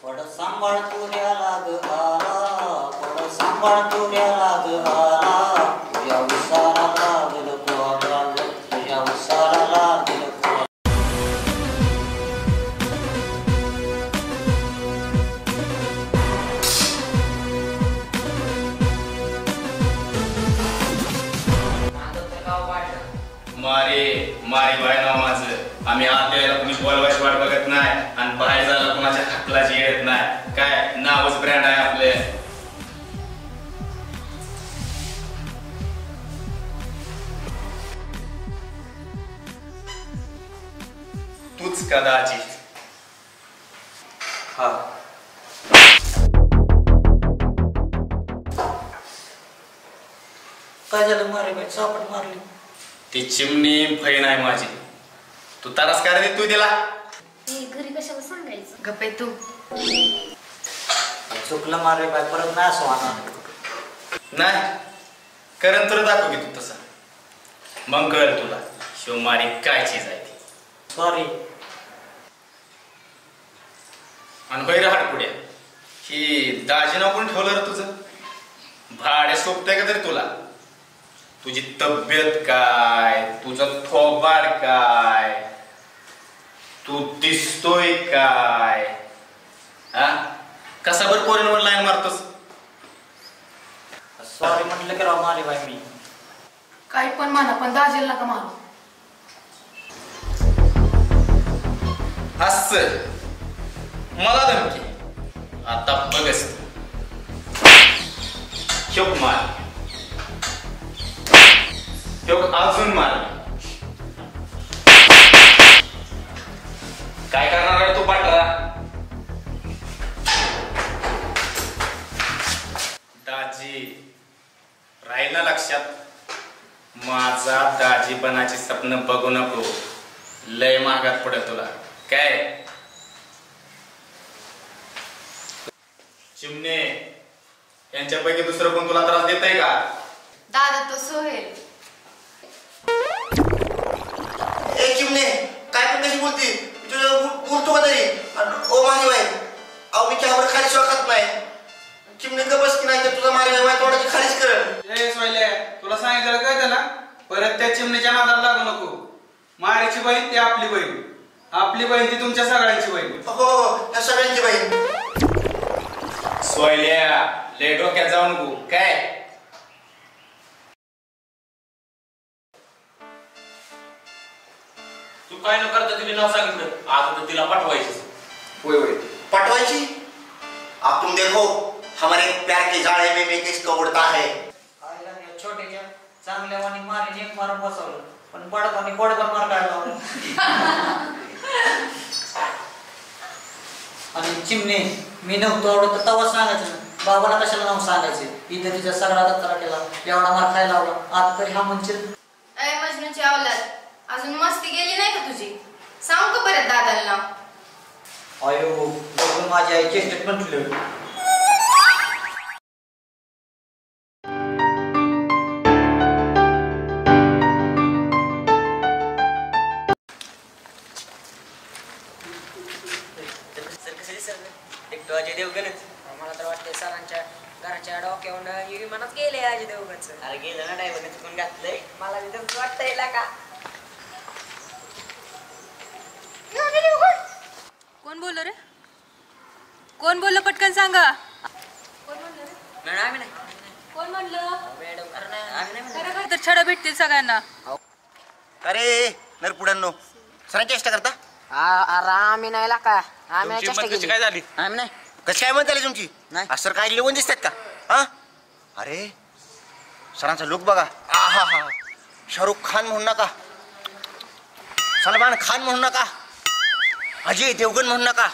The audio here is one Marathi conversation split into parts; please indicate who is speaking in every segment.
Speaker 1: पड सांभाळ तुऱ्याला ग आला, पड सांभाळ तुऱ्याला ग आला, तुझ्या उसाला लागल कोरा, तुझ्या उसाला लागल कोरा.
Speaker 2: मारी बाय नाव माझं. आम्ही आत यायला कुणी बोलवायची वाट बघत नाही आणि बाहेर जायला कुणाच्या हकलाची येत नाही. काय नावच ब्रँड आहे आपले. तूच कदाचित.
Speaker 1: हा काय झालं मारे बाई? सापट मारली.
Speaker 2: ती चिमणी बहीण आहे माझी. तू तारास काय रे तू दिला?
Speaker 3: घरी कशाला सांगायचं? गप्पे तू.
Speaker 1: चुकलं मारे बाई, परत नाही असं होणार.
Speaker 2: नाही करण तर दाखव की तू तसा, मग कळेल तुला शिव मारी काय चीज आहे ती.
Speaker 1: सॉरी.
Speaker 2: आणि बैर हाट पुढे ही दाजी नाव कोण ठेवलं रे तुझं? भाडे सोपतंय का तरी तुला? तुझी तब्येत काय, तुझं थोबाड काय, तू दिसतोय काय, हा कसा बर पोरींवर लाईन मारतोस?
Speaker 1: सॉरी म्हटलं की राव मारे बाई मी.
Speaker 3: काही पण म्हणा पण दाजेल नका मारू.
Speaker 2: हस मला धमकी. आता बघस चुप मार, अजून मार. काय करणार आहे तू पाटरा? दाजी राहील ना लक्षात? माझा दाजीपणाची स्वप्न बघू नको, लय मागात पडेल तुला. काय चिमणे यांच्यापैकी दुसरं कोण तुला त्रास देत आहे का?
Speaker 3: दादा तो सोहेल.
Speaker 4: ए चिमणे काय पण कशी बोलती? बोलतो का तरी? ओ माझी बाई, अहो मी चहावर खाली शिवाय खात नाही. चिमणे का बस की नाही तर तुझा मारी बाई तोंडाची खालीच करेल.
Speaker 5: ए सोयले, तुला सांगितलं कळतं ना? परत त्या चिमणीच्या नादाला लागू नको. मारीची बहीण ती आपली बहीण, आपली बहीण ती तुमच्या सगळ्यांची बहीण.
Speaker 4: हो या सगळ्यांची बहीण.
Speaker 2: सोयल्या लय डोक्यात जाऊ नको. काय
Speaker 6: तू काय न करता तिने नाव सांगितलं, आता तर तिला पाठवायची.
Speaker 5: होय होय
Speaker 4: पटवायची? अब तुम देखो हमारे प्यार के जाळे में मैं किसको उड़ता है.
Speaker 1: छोट्याच्या चांगल्या वाणी मारीने एक मारून बसवलं, पण बडकाने बडबड मार काढला. आणि चिमणे मी नव्हतो आवडत तवा सांगायचं ना, बाबाला कशाला नाव सांगायचे? इथे तिच्या सगळा दत्तरा केला, एवढा मार खायला लावला. आता तरी हा म्हणशील
Speaker 3: अय मजनूची औलाद, अजून मस्ती गेली नाही का तुझी? सांग का परत दादाला नाव?
Speaker 1: अयो बघून माझी आई चेष्टेत म्हटलं.
Speaker 7: अजय देवगणच. मला तर वाटते सरांच्या घराच्या डोक्यावरून विमानात गेले अजय देवगणच. अरे गेलं ना ड्रायव्हरने चुकून घातलंय. मला तिथं वाटतंय का?
Speaker 8: कोण बोललो रे? कोण बोललो पटकन सांगा.
Speaker 3: कोण म्हणलं रे?
Speaker 7: मॅडम आम्ही नाही.
Speaker 8: कोण म्हणलं?
Speaker 7: मॅडम अरे नाही आम्ही नाही.
Speaker 8: खरं तर छडा भेटतील सगळ्यांना.
Speaker 4: अरे नरपुडांनो सरांची चेष्टा करता?
Speaker 7: अरे आम्ही नाही ला का? आम्ही चेष्टा केली.
Speaker 6: काय झाली?
Speaker 7: आम्ही नाही.
Speaker 4: कशी काय म्हणता तुमची?
Speaker 7: नाही.
Speaker 4: सर काय लिहून दिसतात का? हा अरे सरांचा लुक बघा. आहा हा, शाहरुख खान म्हणू नका, सलमान खान म्हणू नका, अजय देवगण म्हणू नका.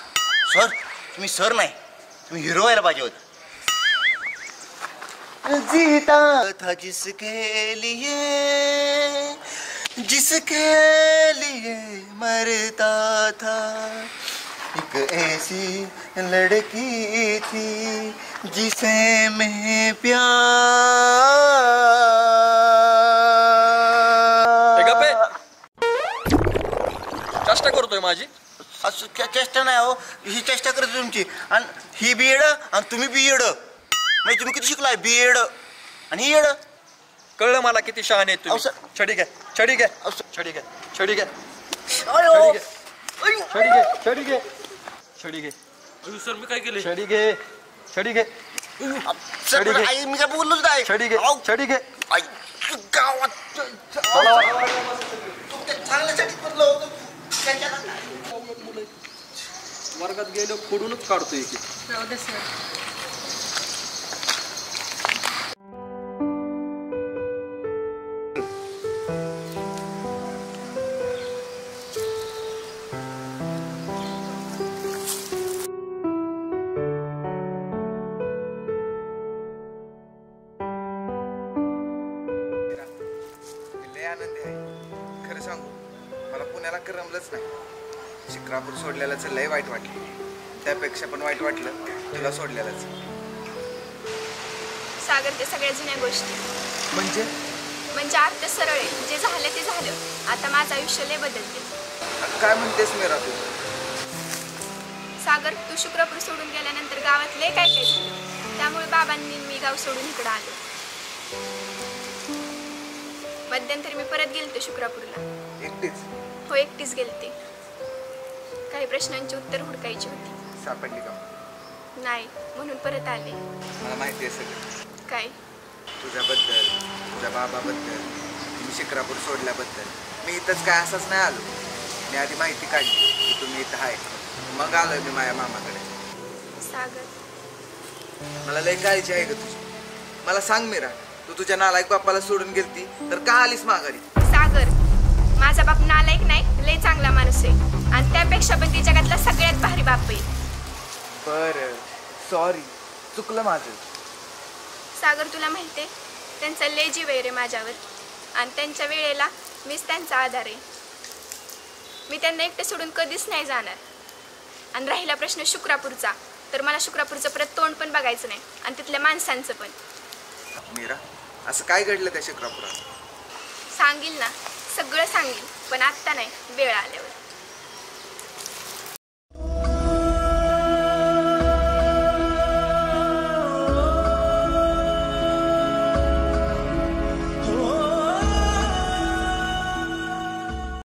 Speaker 4: सर तुम्ही सर नाही, तुम्ही हिरो व्हायला पाहिजे होत. जीता था जिसके लिए मरता था, एक ऐसी लड़की थी जिसे मैं प्यार.
Speaker 6: चेष्टा करतोय माझी?
Speaker 4: चेष्टा नाही हो, ही चेष्टा करते तुमची. आणि ही बी येड आणि तुम्ही बी येड. म्हणजे तुम्ही किती शिकलाय? बी येड आणि ही येड.
Speaker 9: कळलं मला किती शहाणे आहेत तुम्ही. छडी घ्या, छडी घ्या, छडी घ्या, छडी घ्या, छडी घे, छडी घे, छडी घे.
Speaker 6: सर मी काय केलं?
Speaker 9: छडी घे, छडी घे,
Speaker 4: सर आई मी काय बोललोच नाही.
Speaker 9: छडी घे, छडी घे.
Speaker 4: गावात चांगल्यासाठी बोललो होतो.
Speaker 9: वर्गात गेलो फोडूनच काढतोय की.
Speaker 8: जाऊ दे सर.
Speaker 10: आनंदी आहे. खरं सांगू मला पुण्याला करमलंच नाही. शिक्रापूर सोडलेल्याचं लय वाईट वाटलं. त्यापेक्षा पण वाईट वाटलं तुला सोडलेलंच.
Speaker 11: सागर ते सगळ्या जुन्या गोष्टी म्हणजे अर्थ सरळ आहे. जे झालं ते झालं. आता माझं आयुष्य लय बदलते.
Speaker 10: काय म्हणतेस मेरा तू?
Speaker 11: सागर तू शुक्रपूर सोडून गेल्यानंतर गावात लय काय काय झालं. त्यामुळे बाबांनी मी गाव सोडून इकडं आलो. मध्यंतरी मी परत गेलते शुक्रापूरला.
Speaker 10: एकटीच?
Speaker 11: हो एकटीच गेलते. काही प्रश्नांची उत्तर हुडकायची होती.
Speaker 10: सापडली का?
Speaker 11: नाही म्हणून परत आले.
Speaker 10: मला माहिती आहे सगळं.
Speaker 11: काय?
Speaker 10: तुझ्याबद्दल, तुझ्या बाबाबद्दल, मी शिक्रापूर सोडल्याबद्दल. मी इथंच काय असंच नाही आलो. मी आधी माहिती काढली की तुम्ही इथं आहे. मग आलोय मी माझ्या मामाकडे.
Speaker 11: सागर
Speaker 10: मला लय काळजी आहे ग तुझी. मला सांग मीरा, तू तुझ्या नालायक बापाला सोडून गेलती तर का आलीस माघारी?
Speaker 11: सागर माझा बाप नालायक नाही, लय चांगला माणूस आहे. आणि त्यापेक्षा पण ती जगातला सगळ्यात भारी बाप आहे.
Speaker 10: बरं सॉरी, चुकलं माझं.
Speaker 11: सागर तुला माहितीये त्यांचा लय जीव आहे रे माझ्यावर. आणि त्यांच्या वेळेला मीच त्यांचा आधार आहे. मी त्यांना एकटं सोडून कधीच नाही जाणार. आणि राहिला प्रश्न शुक्रापूरचा, तर मला शुक्रापूरचं परत तोंड पण बघायचं नाही आणि तिथल्या माणसांचं पण.
Speaker 10: मीरा असं काय घडलं त्या शिक्रापुरात?
Speaker 11: सांगील ना, सगळं सांगील, पण आत्ता नाही, वेळ आल्यावर.